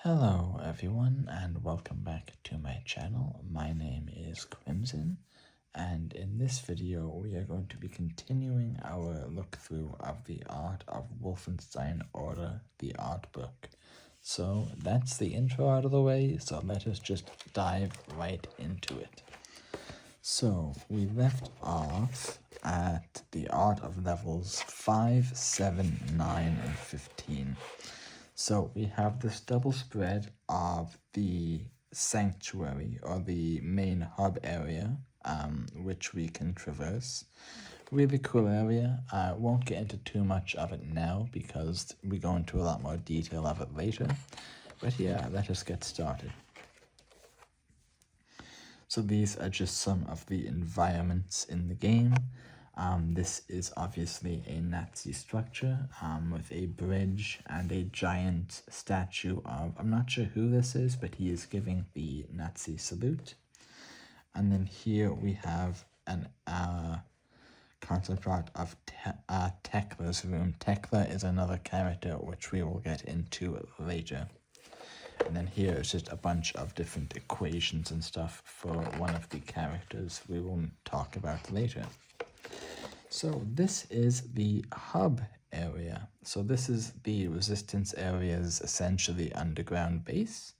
Hello everyone and welcome back to my channel. My name is Crimson and in this video we are going to be continuing our look through of the art of Wolfenstein Order, the art book. So that's the intro out of the way, so let us just dive right into it. So we left off at the art of levels 5, 7, 9, and 15. So we have this double spread of the sanctuary or the main hub area, which we can traverse. Really cool area. I won't get into too much of it now because we go into a lot more detail of it later. But yeah, let us get started. So these are just some of the environments in the game. This is obviously a Nazi structure with a bridge and a giant statue of, I'm not sure who this is, but he is giving the Nazi salute. And then here we have an concept art of Tekla's room. Tekla is another character which we will get into later. And then here is just a bunch of different equations and stuff for one of the characters we will talk about later. So this is the hub area. So this is the resistance area's essentially underground base.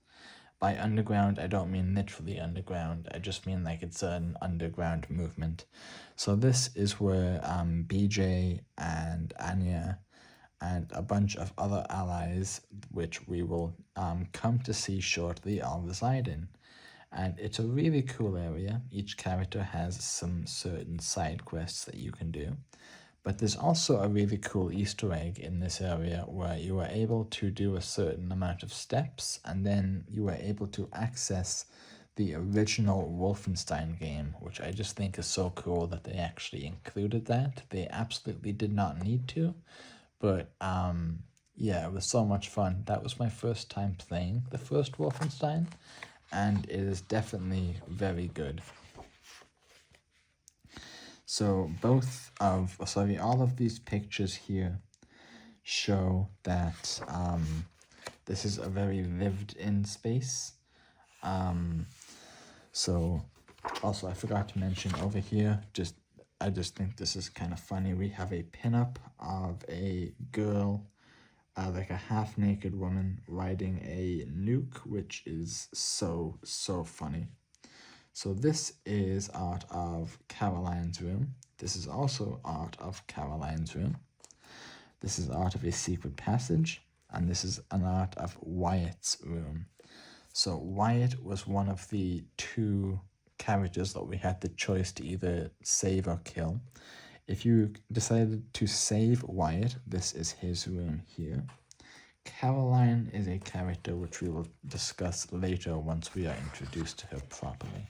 By underground, I don't mean literally underground. I just mean like it's an underground movement. So this is where BJ and Anya and a bunch of other allies, which we will come to see shortly, all reside in. And it's a really cool area. Each character has some certain side quests that you can do. But there's also a really cool Easter egg in this area where you are able to do a certain amount of steps, and then you are able to access the original Wolfenstein game, which I just think is so cool that they actually included that. They absolutely did not need to, but yeah, it was so much fun. That was my first time playing the first Wolfenstein, and it is definitely very good. So all of these pictures here show that this is a very lived-in space. So also I forgot to mention over here, I just think this is kind of funny. We have a pinup of a girl, like a half-naked woman riding a nuke, which is so funny. So this is art of Caroline's room. This is also art of Caroline's room. This is art of a secret passage, and this is an art of Wyatt's room. So Wyatt was one of the two characters that we had the choice to either save or kill. If you decided to save Wyatt, this is his room here. Caroline is a character which we will discuss later once we are introduced to her properly.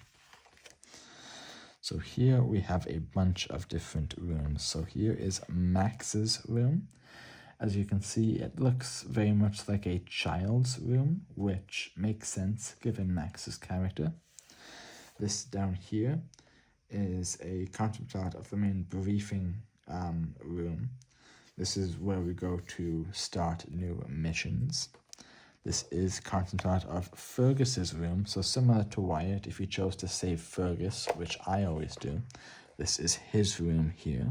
So here we have a bunch of different rooms. So here is Max's room. As you can see, it looks very much like a child's room, which makes sense given Max's character. This down here is a concept art of the main briefing room. This is where we go to start new missions. This is concept art of Fergus's room, so similar to Wyatt, if you chose to save Fergus, which I always do, this is his room here.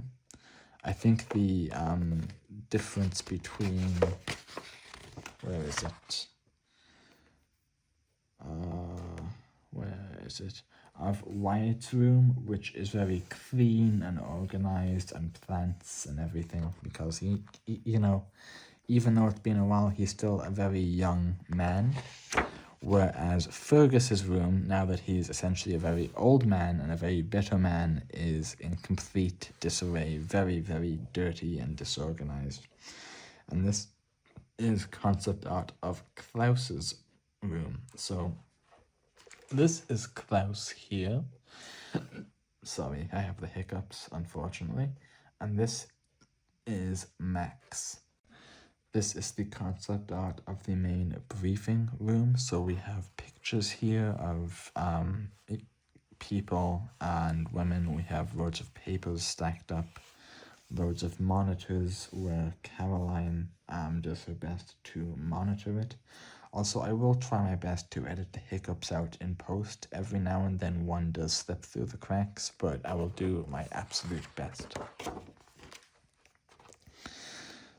I think the difference between, where is it, of Wyatt's room, which is very clean and organized and plants and everything, because he you know, even though it's been a while, he's still a very young man. Whereas Fergus's room, now that he's essentially a very old man and a very bitter man, is in complete disarray, very dirty and disorganized. And this is concept art of Klaus's room. So this is Klaus here. Sorry, I have the hiccups, unfortunately. And this is Max. This is the concept art of the main briefing room. So we have pictures here of people and women. We have loads of papers stacked up, loads of monitors where Caroline does her best to monitor it. Also, I will try my best to edit the hiccups out in post. Every now and then one does slip through the cracks, but I will do my absolute best.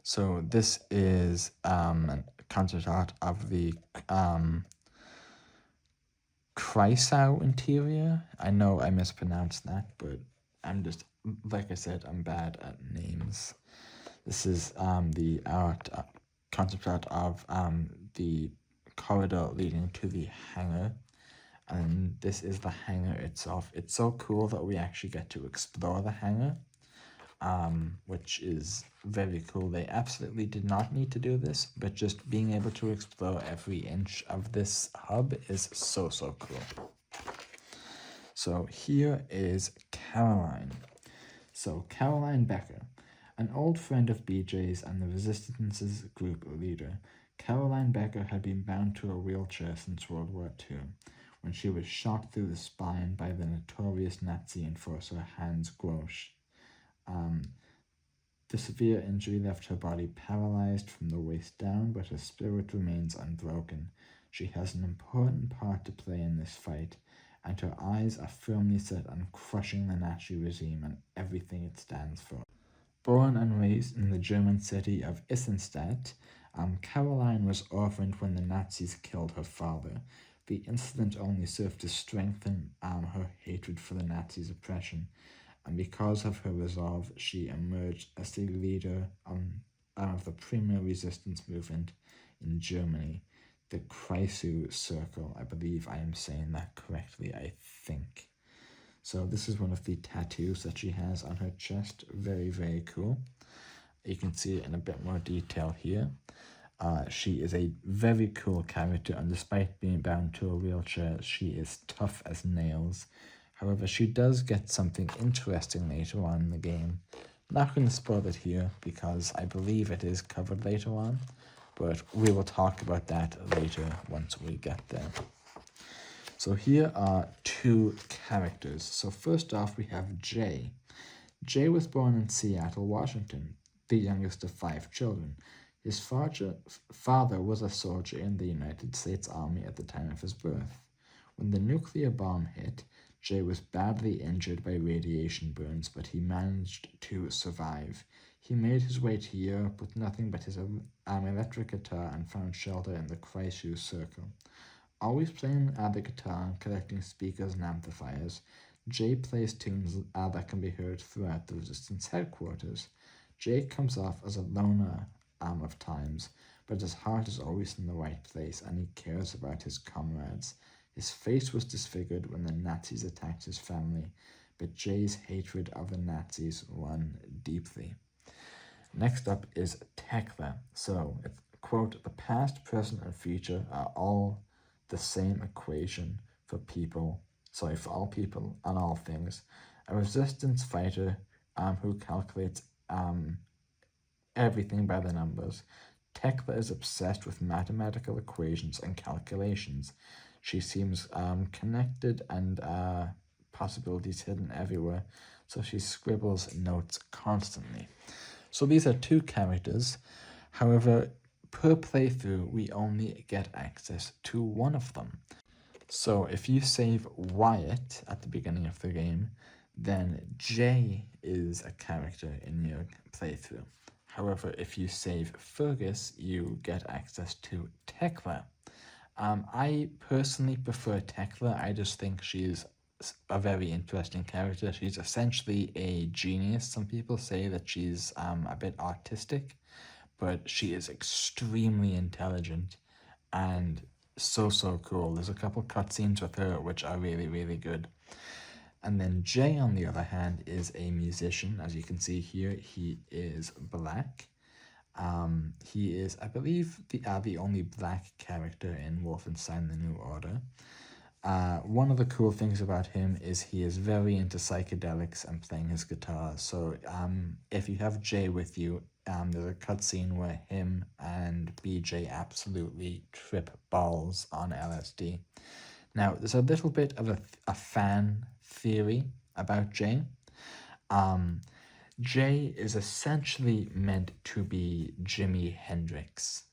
So this is a concept art of the Kreisau interior. I know I mispronounced that, but I'm just, like I said, I'm bad at names. This is the concept art of the corridor leading to the hangar, and this is the hangar itself. It's so cool that we actually get to explore the hangar, which is very cool. They absolutely did not need to do this, but just being able to explore every inch of this hub is so cool. So here is Caroline. So Caroline Becker, an old friend of BJ's and the Resistance's group leader, Caroline Becker had been bound to a wheelchair since World War II, when she was shot through the spine by the notorious Nazi enforcer Hans Grosch. The severe injury left her body paralyzed from the waist down, but her spirit remains unbroken. She has an important part to play in this fight, and her eyes are firmly set on crushing the Nazi regime and everything it stands for. Born and raised in the German city of Eisenstadt, Caroline was orphaned when the Nazis killed her father. The incident only served to strengthen her hatred for the Nazis' oppression, and because of her resolve, she emerged as the leader of the premier resistance movement in Germany, the Kreisau Circle. I believe I am saying that correctly, I think. So this is one of the tattoos that she has on her chest. Very cool. You can see it in a bit more detail here. She is a very cool character, and despite being bound to a wheelchair, she is tough as nails. However, she does get something interesting later on in the game. I'm not going to spoil it here because I believe it is covered later on, but we will talk about that later once we get there. So here are two characters. So first off, we have Jay. Jay was born in Seattle, Washington, the youngest of 5 children. His father was a soldier in the United States Army at the time of his birth. When the nuclear bomb hit, Jay was badly injured by radiation burns, but he managed to survive. He made his way to Europe with nothing but his electric guitar and found shelter in the Kreisau Circle. Always playing the guitar and collecting speakers and amplifiers, Jay plays tunes that can be heard throughout the Resistance headquarters. Jay comes off as a loner of times, but his heart is always in the right place and he cares about his comrades. His face was disfigured when the Nazis attacked his family, but Jay's hatred of the Nazis run deeply. Next up is Tekla. So, quote, the past, present, and future are all the same equation for all people and all things. A resistance fighter who calculates everything by the numbers. Tekla is obsessed with mathematical equations and calculations. She seems connected and possibilities hidden everywhere, so she scribbles notes constantly. So these are two characters. However, per playthrough, we only get access to one of them. So if you save Wyatt at the beginning of the game, then Jay is a character in your playthrough. However, if you save Fergus, you get access to Tekla. I personally prefer Tekla. I just think she's a very interesting character. She's essentially a genius. Some people say that she's a bit autistic, but she is extremely intelligent and so cool. There's a couple cutscenes with her which are really good. And then Jay, on the other hand, is a musician. As you can see here, he is black. He is, I believe, the only black character in Wolfenstein The New Order. One of the cool things about him is he is very into psychedelics and playing his guitar. So if you have Jay with you, there's a cutscene where him and BJ absolutely trip balls on LSD. Now, there's a little bit of a fan theory about Jay. Jay is essentially meant to be Jimi Hendrix,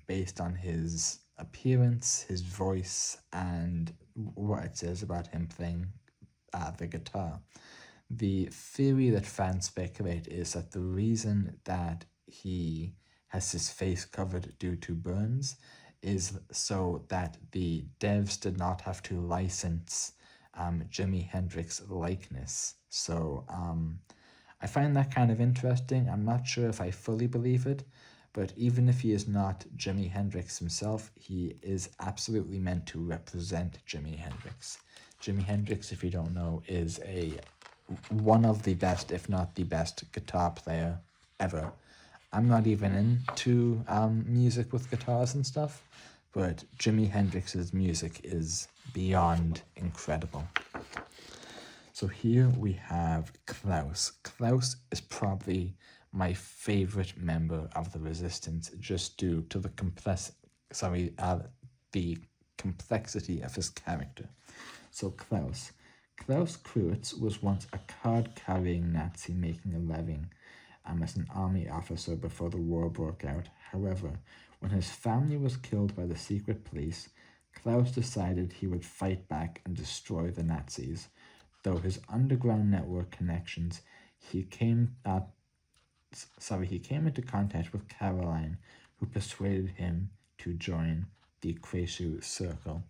based on his appearance, his voice, and what it says about him playing the guitar. The theory that fans speculate is that the reason that he has his face covered due to burns is so that the devs did not have to license Jimi Hendrix's likeness. So I find that kind of interesting. I'm not sure if I fully believe it, but even if he is not Jimi Hendrix himself, he is absolutely meant to represent Jimi Hendrix. Jimi Hendrix, if you don't know, is one of the best, if not the best, guitar player ever. I'm not even into music with guitars and stuff, but Jimi Hendrix's music is beyond incredible. So here we have Klaus. Klaus is probably my favorite member of the Resistance, just due to the complexity of his character. So Klaus Kreutz was once a card-carrying Nazi making a living as an army officer before the war broke out. However, when his family was killed by the secret police, Klaus decided he would fight back and destroy the Nazis. Though his underground network connections, he came into contact with Caroline, who persuaded him to join the Kreishu Circle.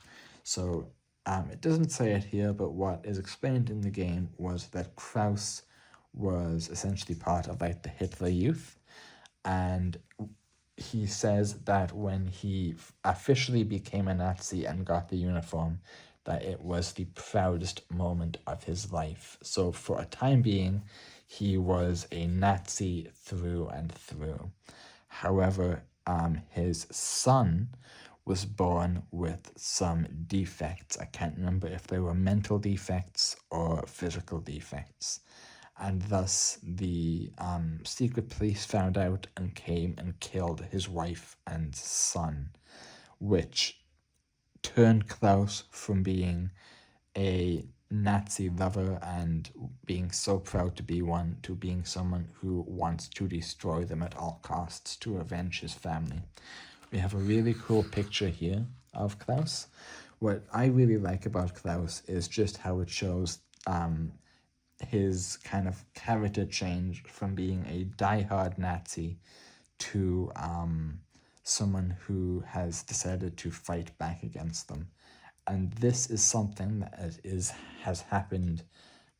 So it doesn't say it here, but what is explained in the game was that Kraus was essentially part of like the Hitler Youth, and he says that when he officially became a Nazi and got the uniform, that it was the proudest moment of his life. So for a time being, he was a Nazi through and through. However, his son was born with some defects. I can't remember if they were mental defects or physical defects. And thus the secret police found out and came and killed his wife and son, which turned Klaus from being a Nazi lover and being so proud to be one to being someone who wants to destroy them at all costs to avenge his family. We have a really cool picture here of Klaus. What I really like about Klaus is just how it shows his kind of character change from being a diehard Nazi to someone who has decided to fight back against them. And this is something that has happened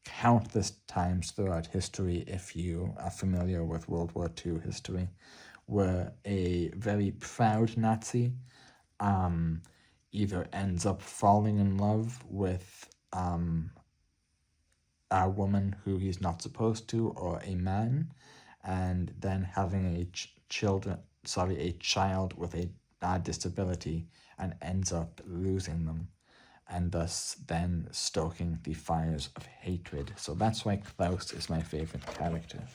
countless times throughout history if you are familiar with World War II history, where a very proud Nazi either ends up falling in love with a woman who he's not supposed to, or a man, and then having a child with a disability and ends up losing them, and thus then stoking the fires of hatred. So that's why Klaus is my favorite character.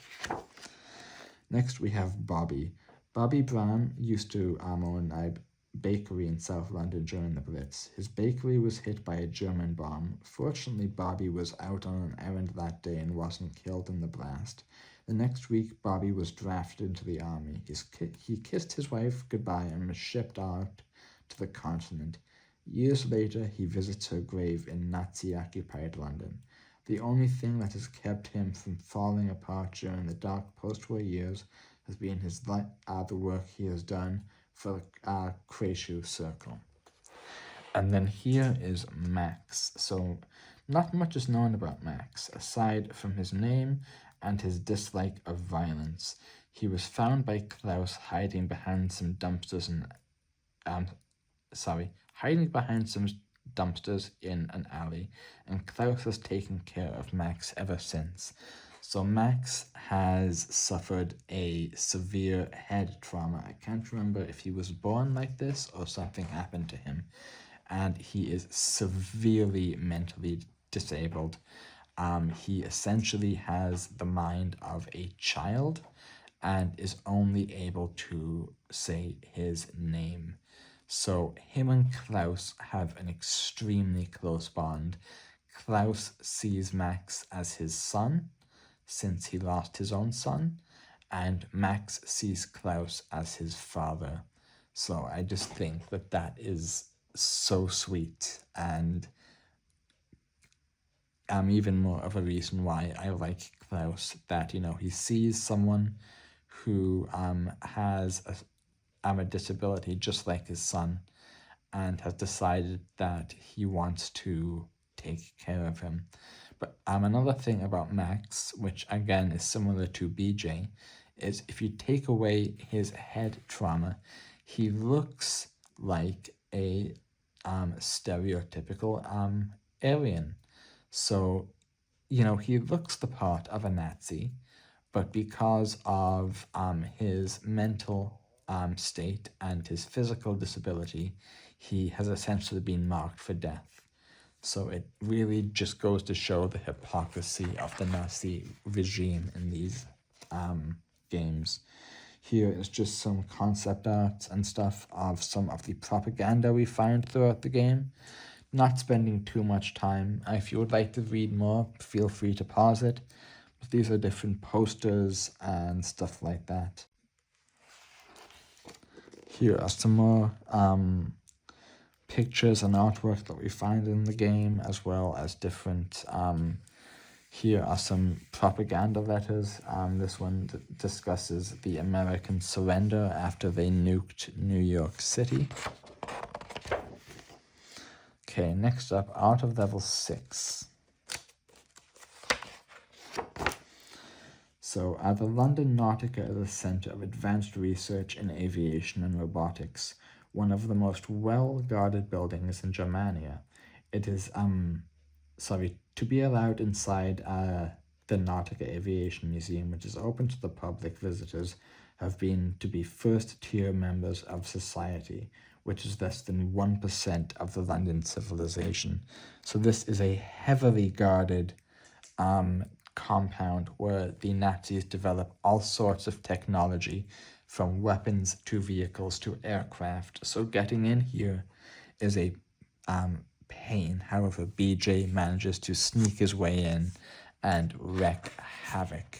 Next we have Bobby. Bobby Brown used to own a bakery in South London during the Blitz. His bakery was hit by a German bomb. Fortunately, Bobby was out on an errand that day and wasn't killed in the blast. The next week, Bobby was drafted into the army. He kissed his wife goodbye and was shipped out to the continent. Years later, he visits her grave in Nazi-occupied London. The only thing that has kept him from falling apart during the dark post-war years has been the work he has done for the Kreishu Circle. And then here is Max. So not much is known about Max, aside from his name and his dislike of violence. He was found by Klaus hiding behind some dumpsters in an alley, and Klaus has taken care of Max ever since. So Max has suffered a severe head trauma. I can't remember if he was born like this or something happened to him, and he is severely mentally disabled. He essentially has the mind of a child and is only able to say his name. So him and Klaus have an extremely close bond. Klaus sees Max as his son, since he lost his own son, and Max sees Klaus as his father. So I just think that that is so sweet, and even more of a reason why I like Klaus, that, you know, he sees someone who has a disability just like his son, and has decided that he wants to take care of him. But another thing about Max, which again is similar to BJ, is if you take away his head trauma, he looks like a stereotypical alien. So, you know, he looks the part of a Nazi, but because of his mental state and his physical disability, he has essentially been marked for death. So it really just goes to show the hypocrisy of the Nazi regime in these games. Here is just some concept art and stuff of some of the propaganda we found throughout the game. Not spending too much time. If you would like to read more, feel free to pause it. But these are different posters and stuff like that. Here are some more pictures and artwork that we find in the game, as well as different here are some propaganda letters. This one discusses the American surrender after they nuked New York City. Okay, next up, out of level 6. So, the London Nautica is a centre of advanced research in aviation and robotics, one of the most well-guarded buildings in Germania. It is, to be allowed inside the Nautica Aviation Museum, which is open to the public, visitors have been to be first-tier members of society, which is less than 1% of the London civilization. So this is a heavily guarded compound where the Nazis develop all sorts of technology, from weapons to vehicles to aircraft. So getting in here is a pain. However, BJ manages to sneak his way in and wreak havoc.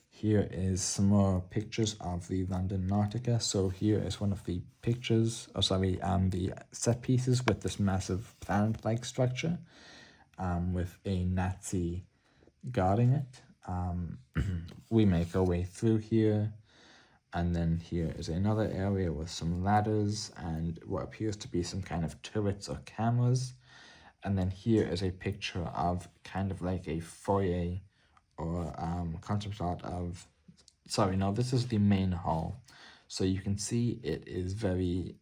Here is some more pictures of the London Nautica. So here is one of the pictures, the set pieces with this massive planet-like structure with a Nazi guarding it. We make our way through here, and then here is another area with some ladders and what appears to be some kind of turrets or cameras. And then here is a picture of kind of like a foyer or concept art of, this is the main hall. So you can see it is very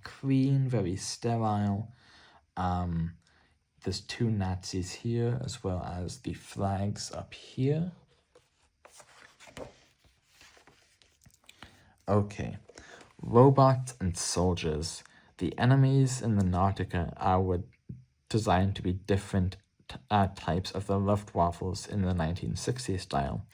clean, very sterile. There's 2 Nazis here, as well as the flags up here. Okay, robots and soldiers. The enemies in the Nautica were designed to be different types of the Luftwaffes in the 1960s style.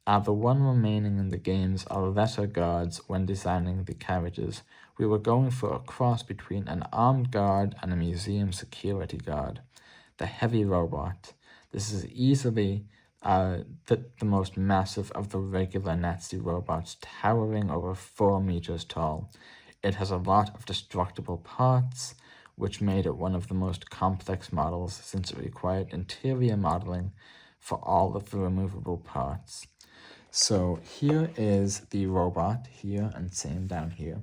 The one remaining in the games are lesser guards. When designing the carriages, we were going for a cross between an armed guard and a museum security guard. The heavy robot. This is easily the most massive of the regular Nazi robots, towering over 4 meters tall. It has a lot of destructible parts, which made it one of the most complex models since it required interior modeling for all of the removable parts. So here is the robot here, and same down here.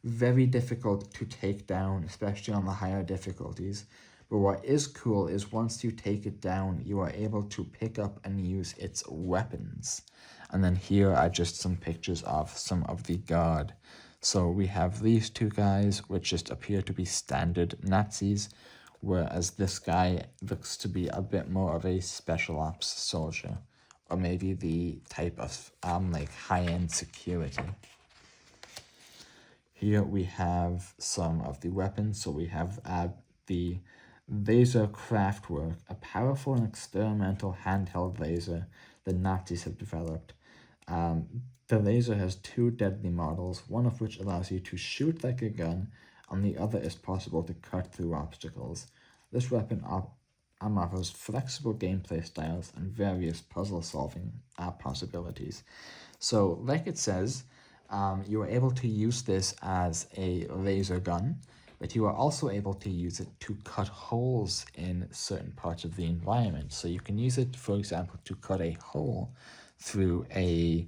Very difficult to take down, especially on the higher difficulties. But what is cool is once you take it down, you are able to pick up and use its weapons. And then here are just some pictures of some of the guard. So we have these 2 guys, which just appear to be standard Nazis, whereas this guy looks to be a bit more of a special ops soldier, or maybe the type of high-end security. Here we have some of the weapons. So we have the laser Kraftwerk, a powerful and experimental handheld laser the Nazis have developed. The laser has 2 deadly models, one of which allows you to shoot like a gun, and the other is possible to cut through obstacles. This weapon offers flexible gameplay styles and various puzzle-solving possibilities. So, like it says, You are able to use this as a laser gun, but you are also able to use it to cut holes in certain parts of the environment. So you can use it, for example, to cut a hole through a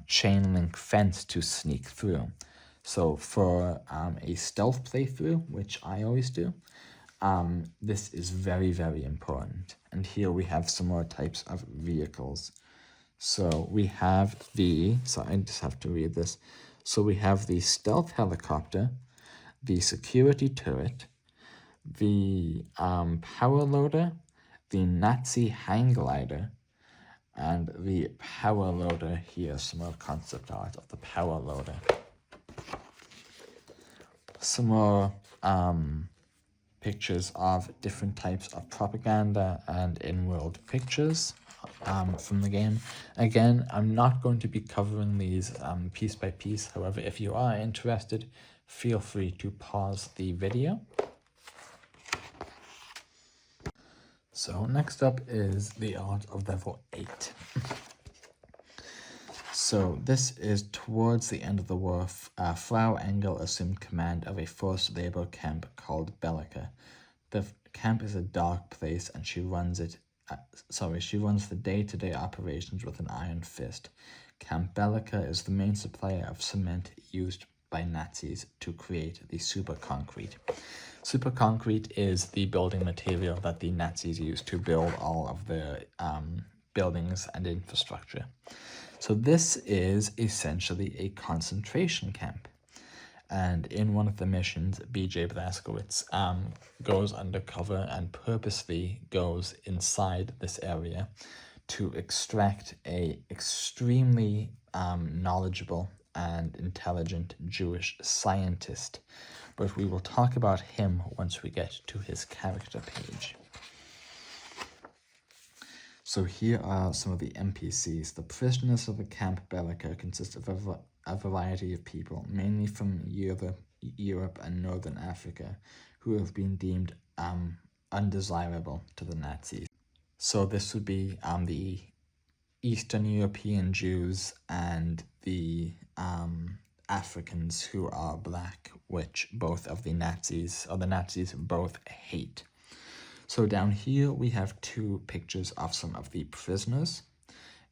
chain link fence to sneak through. So for a stealth playthrough, which I always do, this is very, very important. And here we have some more types of vehicles. So we have so I just have to read this. So we have the stealth helicopter, the security turret, the power loader, the Nazi hang glider, and the power loader. Here's some more concept art of the power loader. Some more pictures of different types of propaganda and in-world pictures from the game. Again, I'm not going to be covering these piece by piece. However, if you are interested, feel free to pause the video. So next up is the art of level 8. So this is towards the end of the war. Frau Engel assumed command of a forced labor camp called Bellica. The camp is a dark place, and she runs she runs the day-to-day operations with an iron fist. Camp Bellica is the main supplier of cement used by Nazis to create the super concrete. Super concrete is the building material that the Nazis use to build all of their buildings and infrastructure. So this is essentially a concentration camp. And in one of the missions, BJ Blazkowicz goes undercover and purposely goes inside this area to extract a extremely knowledgeable and intelligent Jewish scientist. But we will talk about him once we get to his character page. So here are some of the NPCs. The prisoners of the Camp Bellica consist of a variety of people, mainly from Europe and Northern Africa, who have been deemed undesirable to the Nazis. So this would be the Eastern European Jews and the Africans who are black, which both of the Nazis both hate. So down here we have two pictures of some of the prisoners,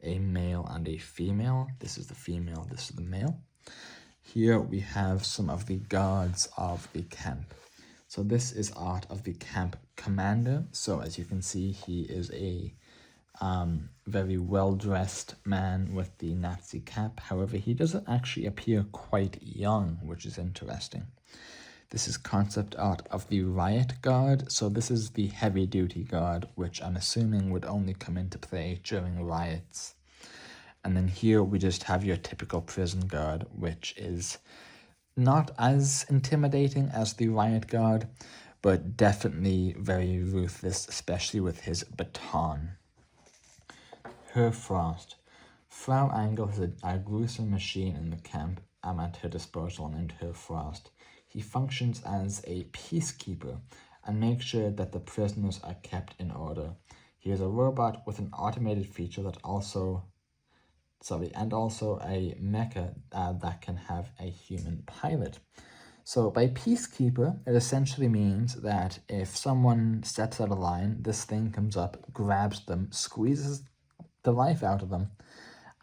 a male and a female. This is the female, this is the male. Here we have some of the guards of the camp. So this is art of the camp commander. So as you can see, he is a very well-dressed man with the Nazi cap. However, he doesn't actually appear quite young, which is interesting. This is concept art of the riot guard. So this is the heavy-duty guard, which I'm assuming would only come into play during riots. And then here we just have your typical prison guard, which is not as intimidating as the riot guard, but definitely very ruthless, especially with his baton. Herr Frost. Frau Engel has a gruesome machine in the camp at her disposal named Herr Frost. He functions as a peacekeeper and makes sure that the prisoners are kept in order. He is a robot with an automated feature that also a mecha that can have a human pilot. So by peacekeeper, it essentially means that if someone steps out of line, this thing comes up, grabs them, squeezes the life out of them,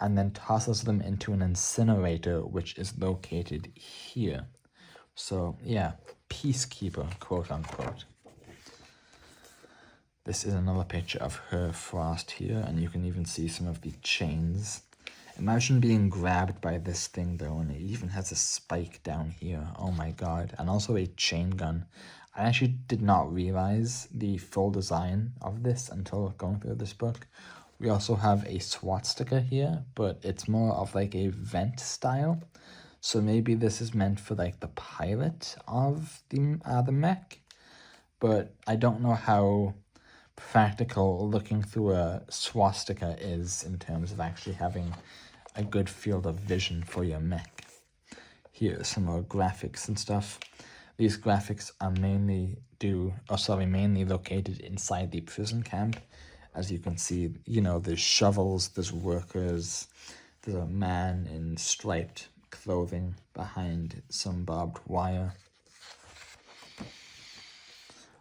and then tosses them into an incinerator, which is located here. So yeah, peacekeeper, quote unquote. This is another picture of Herr Frost here, and you can even see some of the chains. Imagine being grabbed by this thing though, and it even has a spike down here. Oh my god. And also a chain gun. I actually did not realize the full design of this until going through this book. We also have a swastika here, but it's more of like a vent style. So maybe this is meant for like the pilot of the mech, but I don't know how practical looking through a swastika is in terms of actually having a good field of vision for your mech. Here are some more graphics and stuff. These graphics are mainly located inside the prison camp. As you can see, there's shovels, there's workers, there's a man in striped clothing behind some barbed wire.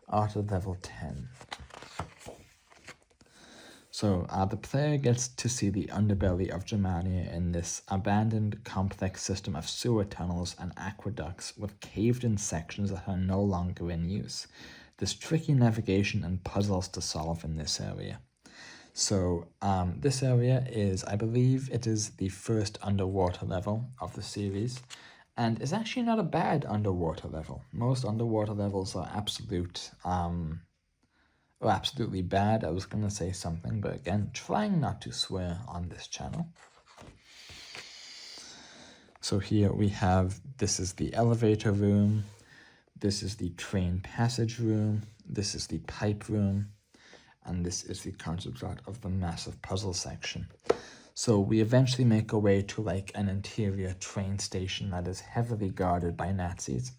Art of level 10. So the player gets to see the underbelly of Germania in this abandoned complex system of sewer tunnels and aqueducts with caved-in sections that are no longer in use. There's tricky navigation and puzzles to solve in this area. So this area is, I believe it is the first underwater level of the series, and is actually not a bad underwater level. Most underwater levels are absolutely bad. I was going to say something, but again, trying not to swear on this channel. So here we have, this is the elevator room, this is the train passage room, this is the pipe room, and this is the concept art of the massive puzzle section. So we eventually make our way to like an interior train station that is heavily guarded by Nazis.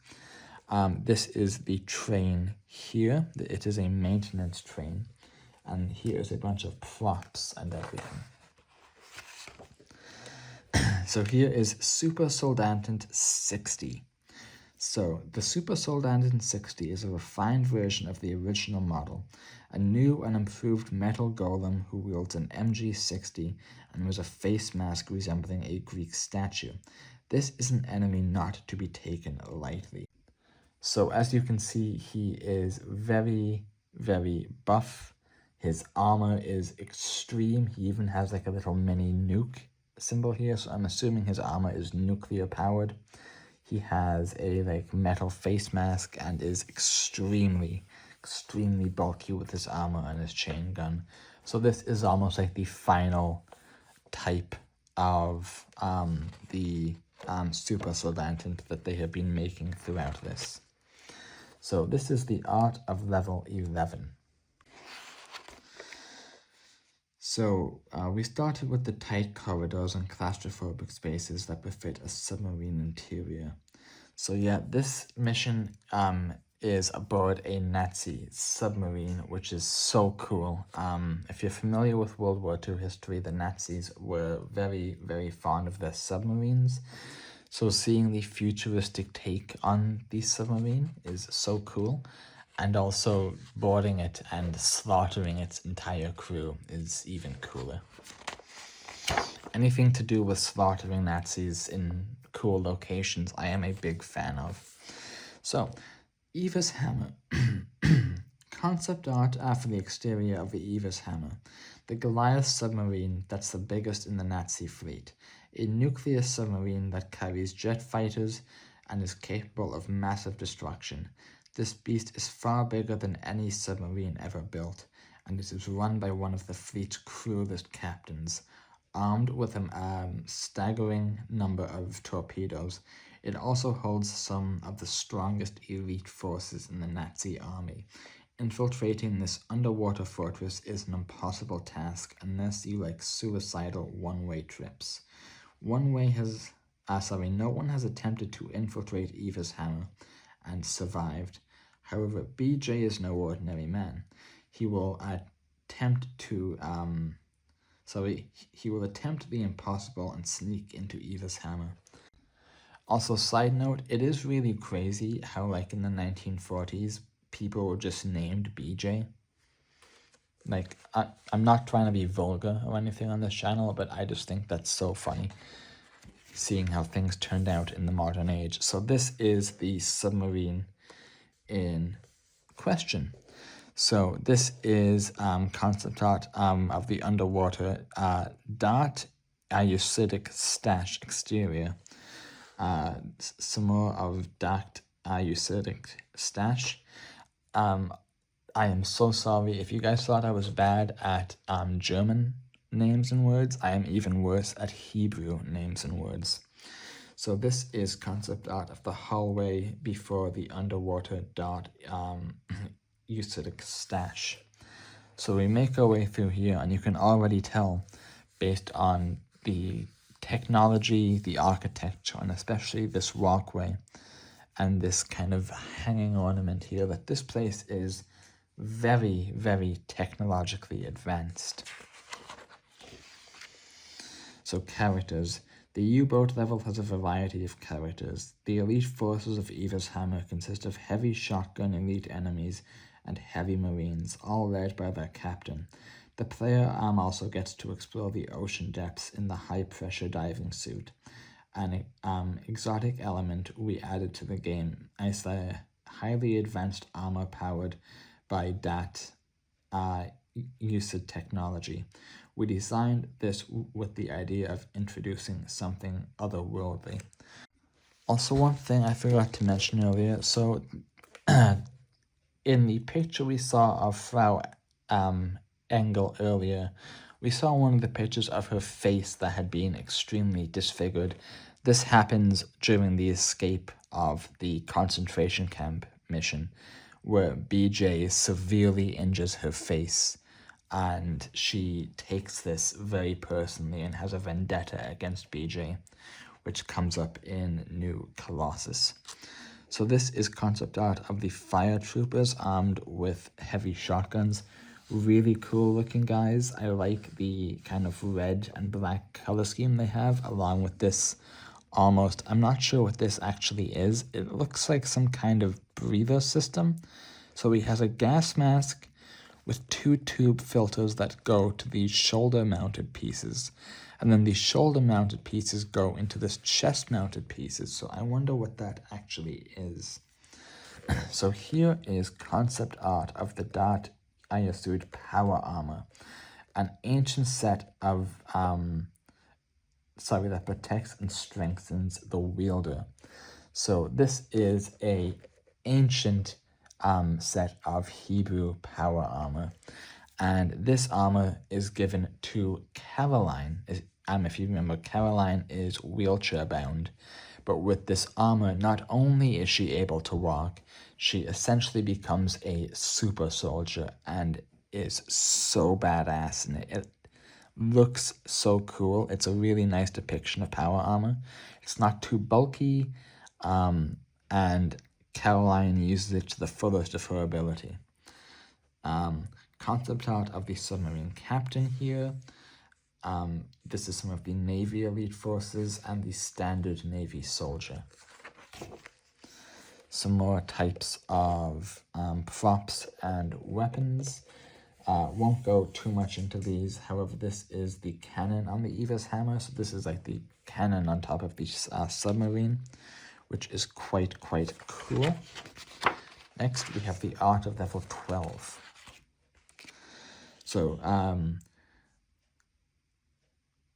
This is the train here. It is a maintenance train. And here is a bunch of props and everything. So here is Super Soldatant 60. So the Super Soldatant 60 is a refined version of the original model, a new and improved metal golem who wields an MG60 and wears a face mask resembling a Greek statue. This is an enemy not to be taken lightly. So as you can see, he is very, very buff. His armor is extreme. He even has like a little mini nuke symbol here, so I'm assuming his armor is nuclear powered. He has a like metal face mask and is extremely bulky with his armor and his chain gun. So this is almost like the final type of the Super Soldatant that they have been making throughout this. So this is the art of level 11. So we started with the tight corridors and claustrophobic spaces that befit a submarine interior. So yeah, this mission is aboard a Nazi submarine, which is so cool. If you're familiar with World War II history, the Nazis were very, very fond of their submarines. So seeing the futuristic take on the submarine is so cool. And also boarding it and slaughtering its entire crew is even cooler. Anything to do with slaughtering Nazis in cool locations, I am a big fan of. So, Eva's Hammer. Concept art for the exterior of the Eva's Hammer. The Goliath submarine that's the biggest in the Nazi fleet. A nuclear submarine that carries jet fighters and is capable of massive destruction. This beast is far bigger than any submarine ever built, and it is run by one of the fleet's cruelest captains. Armed with a staggering number of torpedoes, it also holds some of the strongest elite forces in the Nazi army. Infiltrating this underwater fortress is an impossible task unless you like suicidal one-way trips. No one has attempted to infiltrate Eva's Hammer and survived. However, BJ is no ordinary man. He will attempt the impossible and sneak into Eva's Hammer. Also, side note, it is really crazy how like in the 1940s, people were just named BJ. Like, I'm not trying to be vulgar or anything on this channel, but I just think that's so funny, seeing how things turned out in the modern age. So this is the submarine in question. So this is concept art of the underwater dart acidic stash exterior. Some more of dart acidic stash. I am so sorry if you guys thought I was bad at German names and words. I am even worse at Hebrew names and words. So this is concept art of the hallway before the underwater dart acidic stash. So we make our way through here, and you can already tell, based on the technology, the architecture, and especially this walkway and this kind of hanging ornament here, that this place is very, very technologically advanced. So characters. The U-boat level has a variety of characters. The elite forces of Eva's Hammer consist of heavy shotgun elite enemies and heavy marines, all led by their captain. The player also gets to explore the ocean depths in the high-pressure diving suit. An exotic element we added to the game is the highly advanced armor powered by DAT UCID technology. We designed this with the idea of introducing something otherworldly. Also, one thing I forgot to mention earlier, so in the picture we saw of Frau Engel earlier, we saw one of the pictures of her face that had been extremely disfigured. This happens during the escape of the concentration camp mission, where BJ severely injures her face, and she takes this very personally and has a vendetta against BJ, which comes up in New Colossus. So this is concept art of the fire troopers armed with heavy shotguns. Really cool looking guys. I like the kind of red and black color scheme they have, along with this almost, I'm not sure what this actually is. It looks like some kind of breather system. So he has a gas mask with 2 tube filters that go to these shoulder mounted pieces. And then these shoulder mounted pieces go into this chest mounted pieces. So I wonder what that actually is. So here is concept art of the Dart Ayasud power armor, an ancient set of that protects and strengthens the wielder. So this is a ancient set of Hebrew power armor, and this armor is given to Caroline. If you remember, Caroline is wheelchair bound, but with this armor, not only is she able to walk, she essentially becomes a super soldier and is so badass, and it looks so cool. It's a really nice depiction of power armor. It's not too bulky, and Caroline uses it to the fullest of her ability. Concept art of the submarine captain here. This is some of the Navy elite forces and the standard Navy soldier. Some more types of props and weapons. Won't go too much into these. However, this is the cannon on the Eva's Hammer. So this is like the cannon on top of the submarine, which is quite cool. Next, we have the art of level 12. So,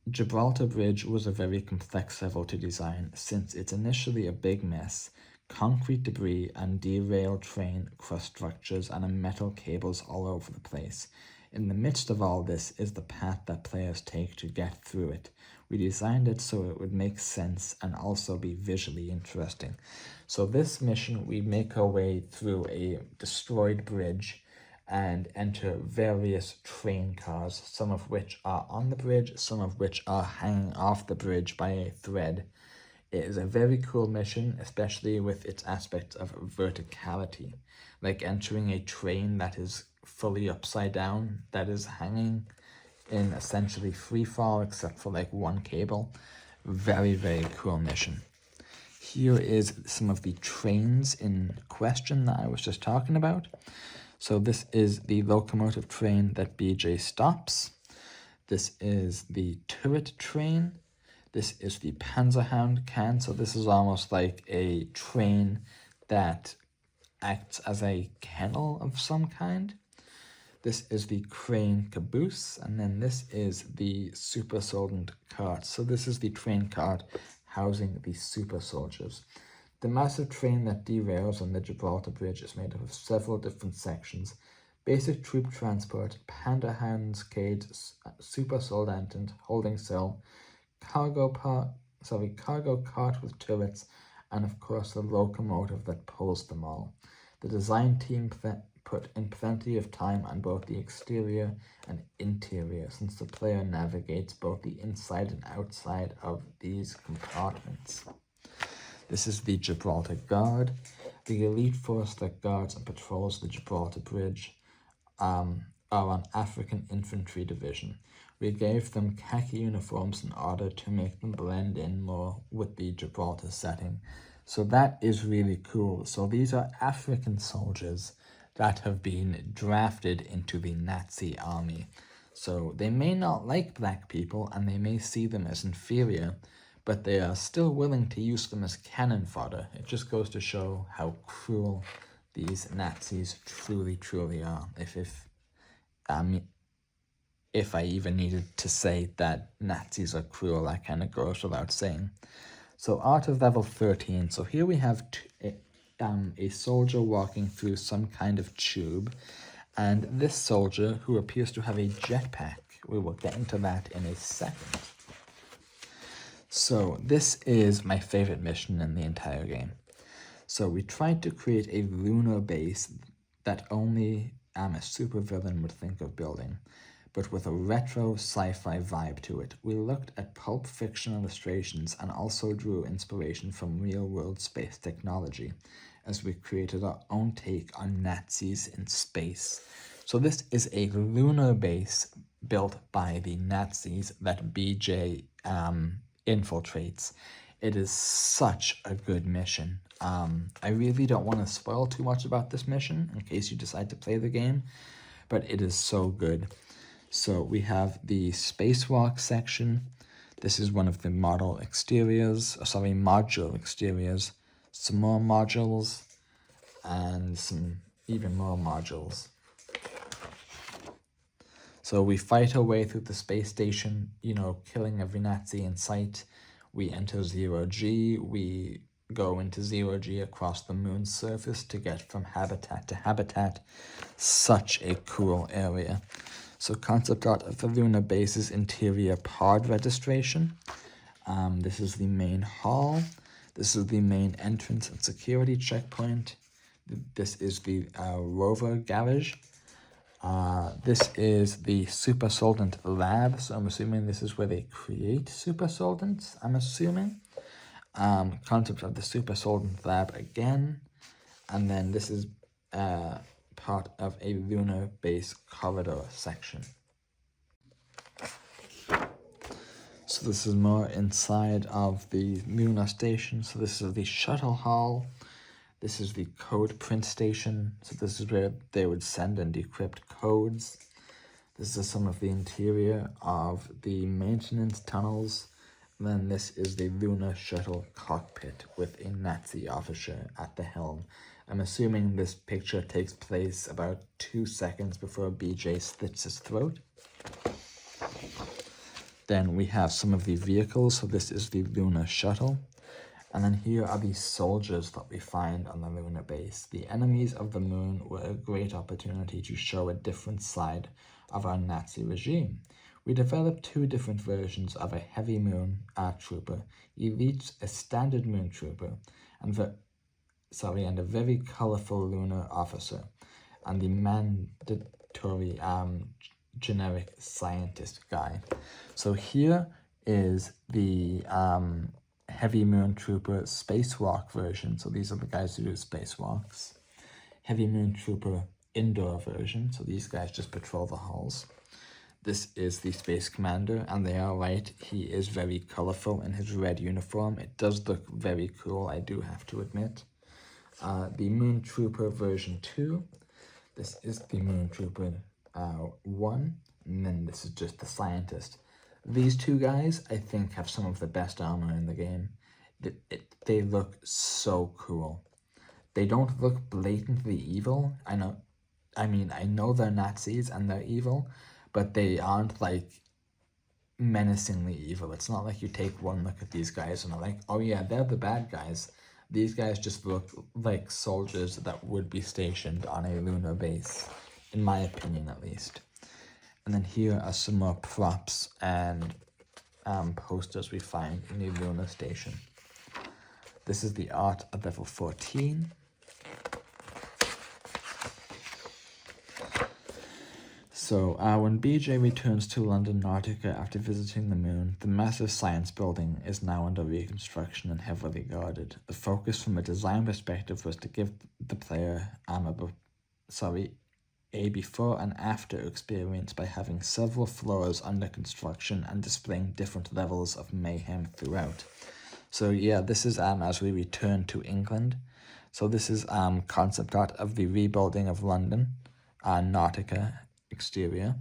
Gibraltar Bridge was a very complex level to design, since it's initially a big mess. Concrete debris and derailed train cross structures and metal cables all over the place. In the midst of all this is the path that players take to get through it. We designed it so it would make sense and also be visually interesting. So this mission, we make our way through a destroyed bridge and enter various train cars, some of which are on the bridge, some of which are hanging off the bridge by a thread. It is a very cool mission, especially with its aspects of verticality, like entering a train that is fully upside down, that is hanging in essentially free fall except for like one cable. Very cool mission. Here is some of the trains in question that I was just talking about. So this is the locomotive train that BJ stops. This is the turret train. This is the Panzerhound can. So this is almost like a train that acts as a kennel of some kind. This is the crane caboose, and then this is the super soldier cart. So this is the train cart housing the super soldiers. The massive train that derails on the Gibraltar Bridge is made up of several different sections: basic troop transport, Panzerhound's cage, super soldaten, holding cell, cargo cart with turrets, and of course the locomotive that pulls them all. The design team put in plenty of time on both the exterior and interior, since the player navigates both the inside and outside of these compartments. This is the Gibraltar Guard, the elite force that guards and patrols the Gibraltar Bridge. Are an African Infantry Division. We gave them khaki uniforms in order to make them blend in more with the Gibraltar setting. So that is really cool. So these are African soldiers that have been drafted into the Nazi army. So they may not like black people and they may see them as inferior, but they are still willing to use them as cannon fodder. It just goes to show how cruel these Nazis truly are. If I even needed to say that Nazis are cruel, that kind of goes without saying. So art of level 13. So here we have a soldier walking through some kind of tube, and this soldier, who appears to have a jetpack, we will get into that in a second. So this is my favorite mission in the entire game. So we tried to create a lunar base that only a supervillain would think of building, but with a retro sci-fi vibe to it. We looked at Pulp Fiction illustrations and also drew inspiration from real-world space technology as we created our own take on Nazis in space. So this is a lunar base built by the Nazis that BJ infiltrates. It is such a good mission. I really don't want to spoil too much about this mission in case you decide to play the game, but it is so good. So we have the spacewalk section. This is one of the module exteriors, some more modules, and some even more modules. So we fight our way through the space station, killing every Nazi in sight. We enter 0G, we go into 0G across the moon's surface to get from habitat to habitat. Such a cool area. So concept art of the lunar base's interior pod registration. This is the main hall. This is the main entrance and security checkpoint. This is the rover garage. This is the super solvent lab. So I'm assuming this is where they create super solvents, I'm assuming. Concept of the super solvent lab again. And then this is part of a lunar base corridor section. So this is more inside of the lunar station. So this is the shuttle hall. This is the code print station. So this is where they would send and decrypt codes. This is some of the interior of the maintenance tunnels. And then this is the lunar shuttle cockpit with a Nazi officer at the helm. I'm assuming this picture takes place about 2 seconds before BJ slits his throat. Then we have some of the vehicles. So this is the lunar shuttle. And then here are the soldiers that we find on the lunar base. The enemies of the moon were a great opportunity to show a different side of our Nazi regime. We developed 2 different versions of a heavy moon trooper, Elite, a standard moon trooper, and a very colorful lunar officer, and the mandatory generic scientist guy. So here is the Heavy Moon Trooper spacewalk version. So these are the guys who do spacewalks. Heavy Moon Trooper indoor version. So these guys just patrol the halls. This is the Space Commander, and they are right. He is very colorful in his red uniform. It does look very cool, I do have to admit. The Moon Trooper version 2. This is the Moon Trooper 1. And then this is just the scientist. These 2 guys, I think, have some of the best armor in the game. They look so cool. They don't look blatantly evil. I know they're Nazis and they're evil, but they aren't like menacingly evil. It's not like you take one look at these guys and are like, oh yeah, they're the bad guys. These guys just look like soldiers that would be stationed on a lunar base, in my opinion at least. And then here are some more props and posters we find in the lunar station. This is the art of level 14. So when BJ returns to London Nautica after visiting the moon, the massive science building is now under reconstruction and heavily guarded. The focus from a design perspective was to give the player a before and after experience by having several floors under construction and displaying different levels of mayhem throughout. So yeah, this is as we return to England. So this is concept art of the rebuilding of London, Nautica exterior.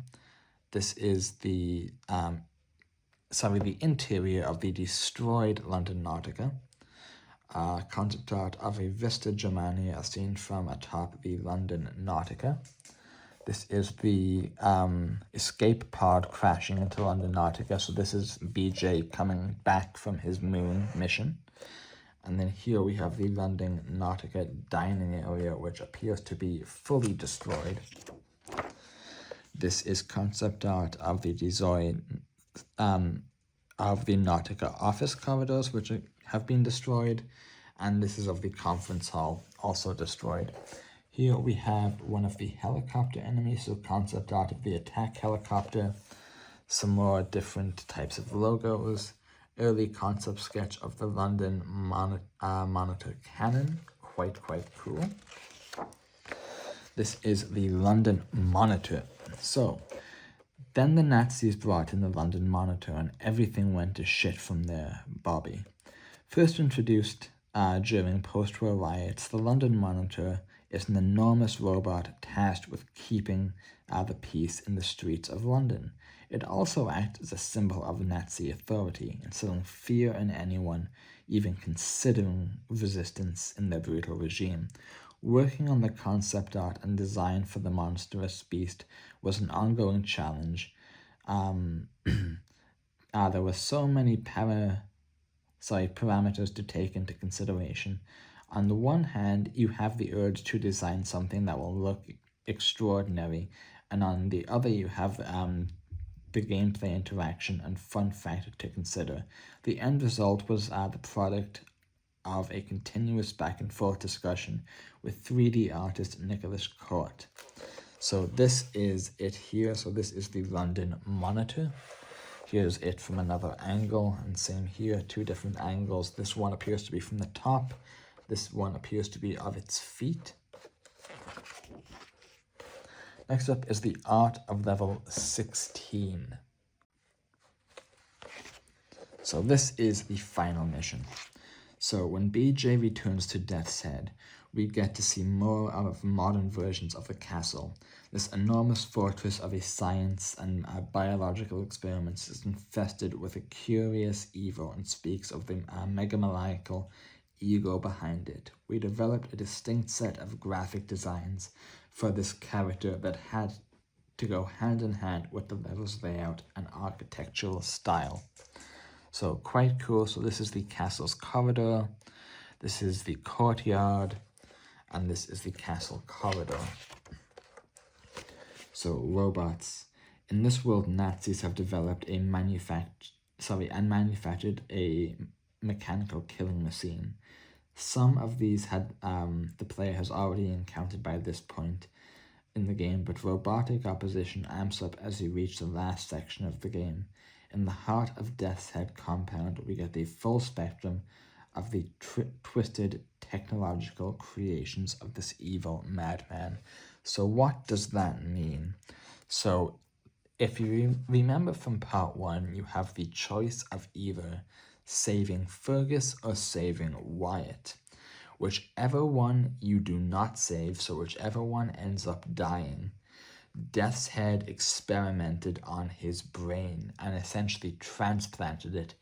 This is the the interior of the destroyed London Nautica. Concept art of a Vista Germania seen from atop the London Nautica. This is the escape pod crashing into London Nautica. So this is BJ coming back from his moon mission. And then here we have the London Nautica dining area, which appears to be fully destroyed. This is concept art of the design of the Nautica office corridors, which have been destroyed. And this is of the conference hall, also destroyed. Here we have one of the helicopter enemies, so concept art of the attack helicopter, some more different types of logos, early concept sketch of the London monitor cannon, quite cool. This is the London Monitor. So, then the Nazis brought in the London Monitor and everything went to shit from there, Bobby. First introduced during post-war riots, the London Monitor is an enormous robot tasked with keeping the peace in the streets of London. It also acts as a symbol of Nazi authority, instilling fear in anyone even considering resistance in their brutal regime. Working on the concept art and design for the monstrous beast was an ongoing challenge. There were so many parameters to take into consideration. On the one hand, you have the urge to design something that will look extraordinary, and on the other, you have the gameplay interaction and fun factor to consider. The end result was the product of a continuous back and forth discussion with 3D artist Nicholas Court. So this is it here. So this is the London Monitor. Here's it from another angle, and same here, two different angles. This one appears to be from the top. This one appears to be of its feet. Next up is the art of level 16. So this is the final mission. So when BJ returns to Death's Head, we get to see more of modern versions of the castle. This enormous fortress of a science and biological experiments is infested with a curious evil and speaks of the megamaniacal ego behind it. We developed a distinct set of graphic designs for this character that had to go hand in hand with the level's layout and architectural style. So quite cool. So this is the castle's corridor, this is the courtyard, and this is the castle corridor. So robots. In this world, Nazis have developed manufactured a mechanical killing machine. Some of these the player has already encountered by this point in the game, but robotic opposition amps up as you reach the last section of the game. In the heart of Death's Head compound, we get the full spectrum of the twisted technological creations of this evil madman. So what does that mean? So if you remember from part 1, you have the choice of either saving Fergus or saving Wyatt. Whichever one you do not save, so whichever one ends up dying, Death's Head experimented on his brain and essentially transplanted it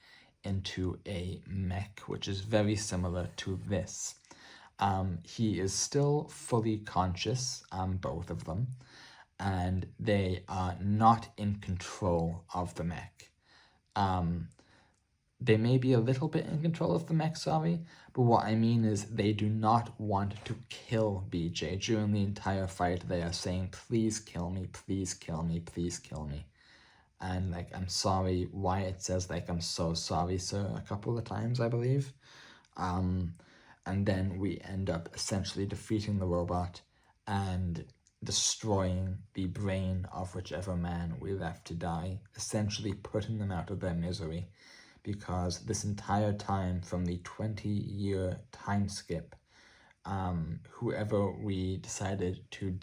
into a mech, which is very similar to this. He is still fully conscious, both of them, and they are not in control of the mech. They may be a little bit in control of the mech, but what I mean is they do not want to kill BJ. During the entire fight, they are saying, please kill me, please kill me, please kill me. And I'm sorry, Wyatt says I'm so sorry, sir, a couple of times, I believe. And then we end up essentially defeating the robot and destroying the brain of whichever man we left to die, essentially putting them out of their misery. Because this entire time, from the 20-year time skip, whoever we decided to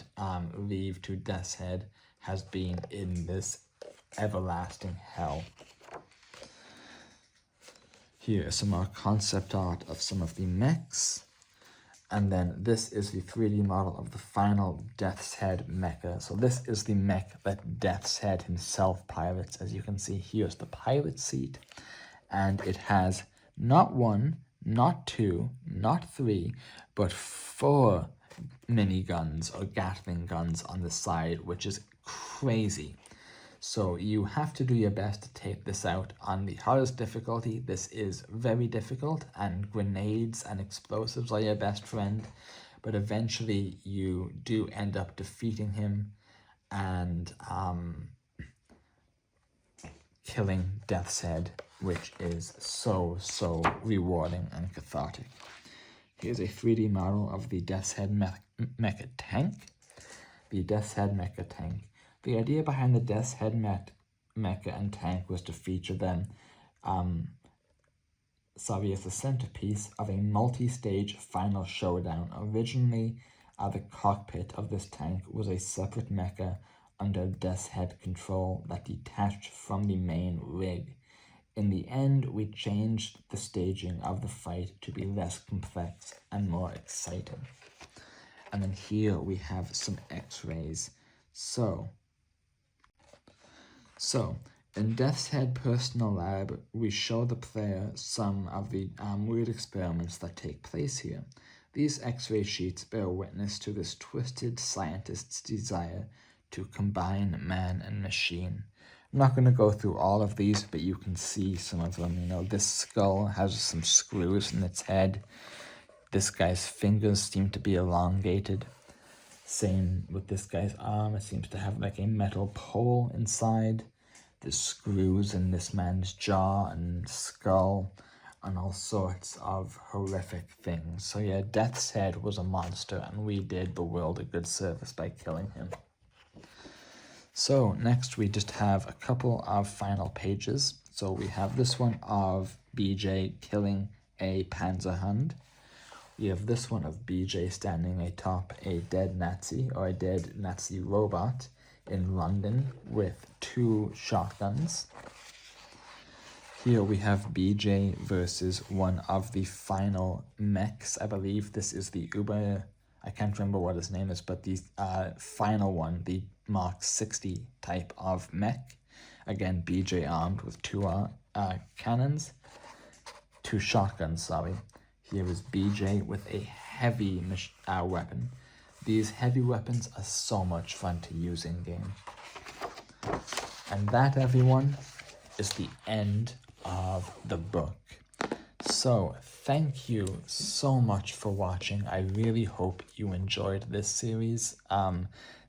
leave to Death's Head has been in this everlasting hell. Here is some more concept art of some of the mechs. And then this is the 3D model of the final Death's Head mecha. So this is the mech that Death's Head himself pilots. As you can see, here's the pilot seat. And it has not 1, not 2, not 3, but 4 miniguns or Gatling guns on the side, which is crazy. So you have to do your best to take this out on the hardest difficulty. This is very difficult, and grenades and explosives are your best friend, but eventually you do end up defeating him and killing Death's Head, which is so rewarding and cathartic. Here's a 3D model of the Death's Head mecha tank. The Death's Head mecha tank. The idea behind the Death's Head mecha and tank was to feature them as the centerpiece of a multi-stage final showdown. Originally, the cockpit of this tank was a separate mecha under Death's Head control that detached from the main rig. In the end, we changed the staging of the fight to be less complex and more exciting. And then here we have some x-rays. So, in Death's Head Personal Lab, we show the player some of the weird experiments that take place here. These X-ray sheets bear witness to this twisted scientist's desire to combine man and machine. I'm not going to go through all of these, but you can see some of them. You know, this skull has some screws in its head. This guy's fingers seem to be elongated. Same with this guy's arm. It seems to have like a metal pole inside. There's screws in this man's jaw and skull and all sorts of horrific things. So yeah, Death's Head was a monster, and we did the world a good service by killing him. So next we just have a couple of final pages. So we have this one of BJ killing a Panzerhund. We have this one of BJ standing atop a dead Nazi or a dead Nazi robot in London with 2 shotguns. Here we have BJ versus one of the final mechs. I believe this is the Uber, I can't remember what his name is, but the final one, the Mark 60 type of mech. Again, BJ armed with 2 cannons, 2 shotguns, sorry. Here is BJ with a heavy weapon. These heavy weapons are so much fun to use in-game. And that, everyone, is the end of the book. So, thank you so much for watching. I really hope you enjoyed this series.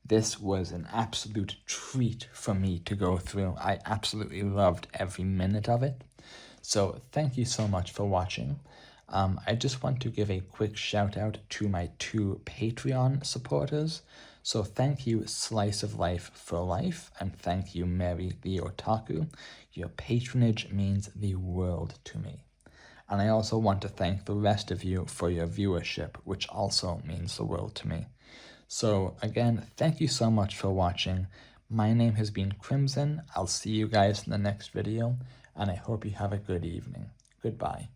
This was an absolute treat for me to go through. I absolutely loved every minute of it. So, thank you so much for watching. I just want to give a quick shout out to my 2 Patreon supporters. So thank you Slice of Life for Life, and thank you Mary the Otaku. Your patronage means the world to me. And I also want to thank the rest of you for your viewership, which also means the world to me. So again, thank you so much for watching. My name has been Crimson. I'll see you guys in the next video, and I hope you have a good evening. Goodbye.